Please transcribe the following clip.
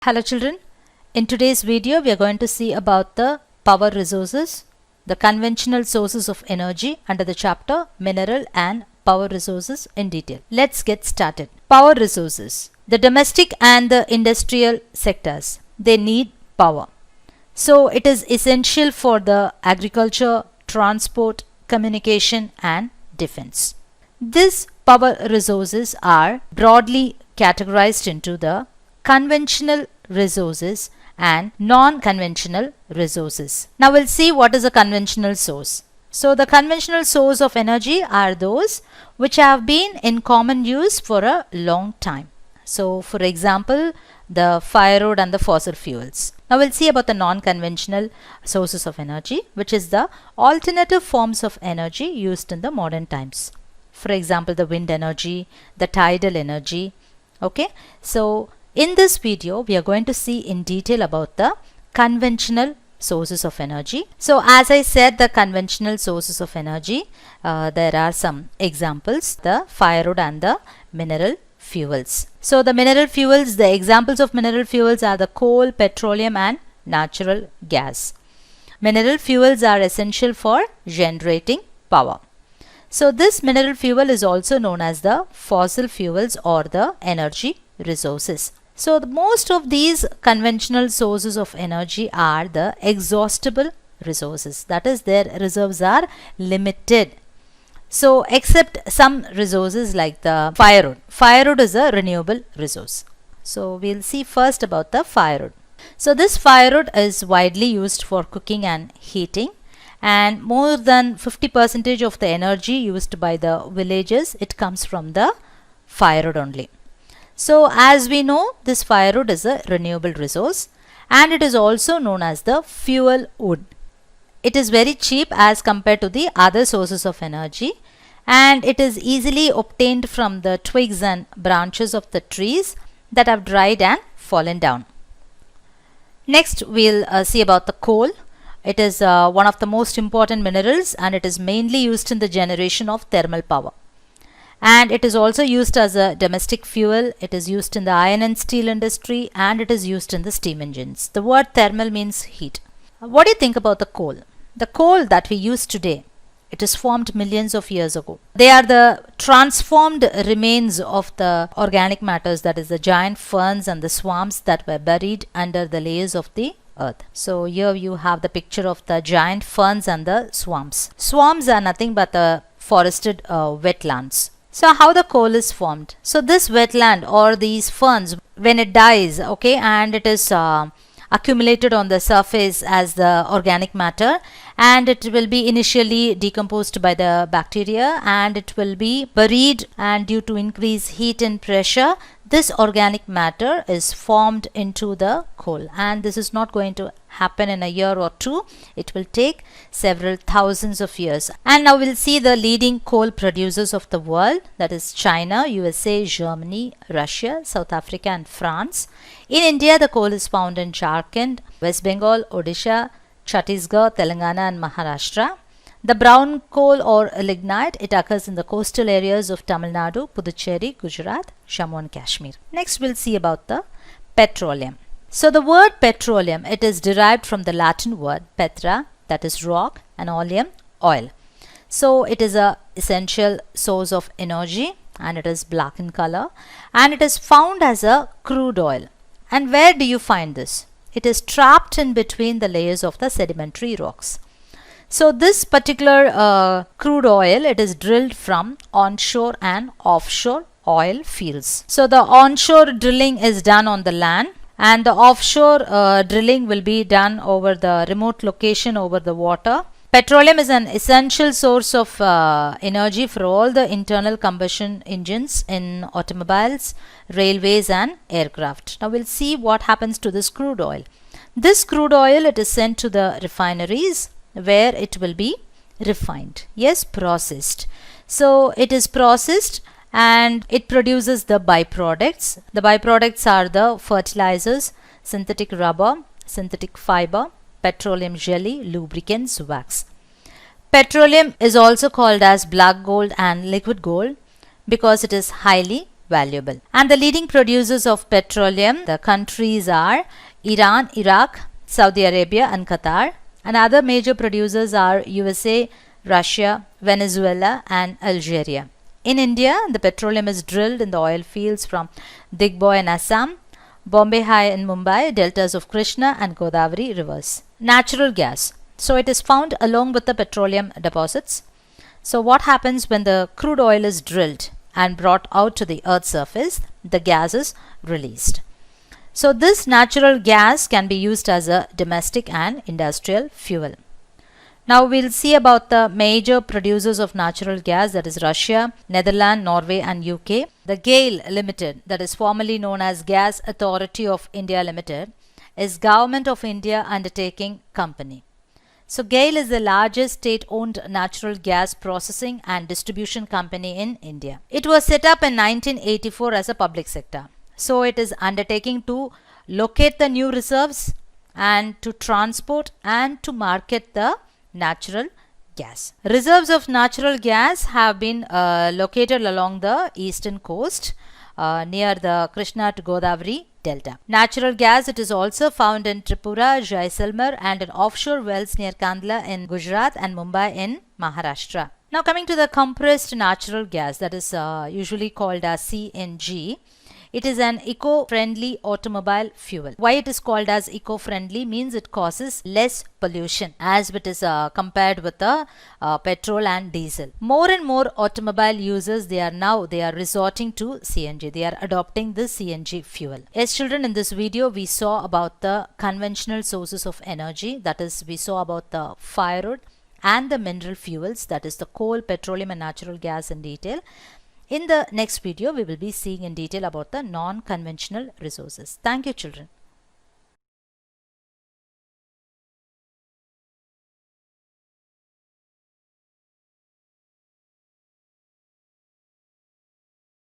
Hello children, in today's video we are going to see about the power resources, the conventional sources of energy under the chapter Mineral and Power Resources in detail. Let's get started. Power resources. The domestic and the industrial sectors, they need power. So it is essential for the agriculture, transport, communication and defense. These power resources are broadly categorized into the conventional resources and non-conventional resources. Now we'll see what is a conventional source. So the conventional source of energy are those which have been in common use for a long time. So for example, the firewood and the fossil fuels. Now we'll see about the non-conventional sources of energy, which is the alternative forms of energy used in the modern times. For example, the wind energy, the tidal energy. Okay, so in this video, we are going to see in detail about the conventional sources of energy. So as I said, the conventional sources of energy, there are some examples, the firewood and the mineral fuels. So the mineral fuels, the examples of mineral fuels are the coal, petroleum and natural gas. Mineral fuels are essential for generating power. So this mineral fuel is also known as the fossil fuels or the energy resources. So most of these conventional sources of energy are the exhaustible resources. That is, their reserves are limited. So except some resources like the firewood. Firewood is a renewable resource. So we'll see first about the firewood. So this firewood is widely used for cooking and heating, and more than 50% of the energy used by the villagers, it comes from the firewood only. So as we know, this firewood is a renewable resource and it is also known as the fuel wood. It is very cheap as compared to the other sources of energy, and it is easily obtained from the twigs and branches of the trees that have dried and fallen down. Next we'll see about the coal. It is one of the most important minerals and it is mainly used in the generation of thermal power. And it is also used as a domestic fuel. It is used in the iron and steel industry, and it is used in the steam engines. The word thermal means heat. What do you think about the coal? The coal that we use today, it is formed millions of years ago. They are the transformed remains of the organic matters, that is the giant ferns and the swamps that were buried under the layers of the earth. So here you have the picture of the giant ferns and the swamps. Swamps are nothing but the forested wetlands. So how the coal is formed? So this wetland or these ferns, when it dies, okay, and it is accumulated on the surface as the organic matter, and it will be initially decomposed by the bacteria and it will be buried, and due to increased heat and pressure, this organic matter is formed into the coal, and this is not going to happen in a year or two. It will take several thousands of years. And now we'll see the leading coal producers of the world, that is China, USA, Germany, Russia, South Africa and France. In India, the coal is found in Jharkhand, West Bengal, Odisha, Chhattisgarh, Telangana and Maharashtra. The brown coal or lignite, it occurs in the coastal areas of Tamil Nadu, Puducherry, Gujarat, Jammu and Kashmir. Next we'll see about the petroleum. So the word petroleum, it is derived from the Latin word petra, that is rock, and oleum, oil. So it is a essential source of energy and it is black in color, and it is found as a crude oil. And where do you find this? It is trapped in between the layers of the sedimentary rocks. So this particular crude oil, it is drilled from onshore and offshore oil fields. So the onshore drilling is done on the land, and the offshore drilling will be done over the remote location over the water. Petroleum is an essential source of energy for all the internal combustion engines in automobiles, railways and aircraft. Now we'll see what happens to this crude oil. This crude oil, it is sent to the refineries where it will be refined. Yes, processed. So it is processed and it produces the byproducts. The byproducts are the fertilizers, synthetic rubber, synthetic fiber, petroleum jelly, lubricants, wax. Petroleum is also called as black gold and liquid gold because it is highly valuable. And the leading producers of petroleum, the countries are Iran, Iraq, Saudi Arabia and Qatar. And other major producers are USA, Russia, Venezuela and Algeria. In India, the petroleum is drilled in the oil fields from Digboi in Assam, Bombay High in Mumbai, deltas of Krishna and Godavari rivers. Natural gas. So it is found along with the petroleum deposits. So what happens when the crude oil is drilled and brought out to the earth's surface? The gas is released. So this natural gas can be used as a domestic and industrial fuel. Now we'll see about the major producers of natural gas, that is Russia, Netherlands, Norway and UK. The GAIL Limited, that is formerly known as Gas Authority of India Limited, is Government of India undertaking company. So GAIL is the largest state-owned natural gas processing and distribution company in India. It was set up in 1984 as a public sector. So it is undertaking to locate the new reserves and to transport and to market the natural gas. Reserves of natural gas have been located along the eastern coast near the Krishna to Godavari delta. Natural gas, it is also found in Tripura, Jaisalmer and in offshore wells near Kandla in Gujarat and Mumbai in Maharashtra. Now coming to the compressed natural gas, that is usually called as CNG. It is an eco-friendly automobile fuel. Why it is called as eco-friendly means it causes less pollution as it is compared with the petrol and diesel. More and more automobile users, they are resorting to CNG. They are adopting the CNG fuel. Yes children, in this video we saw about the conventional sources of energy, that is we saw about the firewood and the mineral fuels, that is the coal, petroleum and natural gas in detail. In the next video, we will be seeing in detail about the non-conventional resources. Thank you children.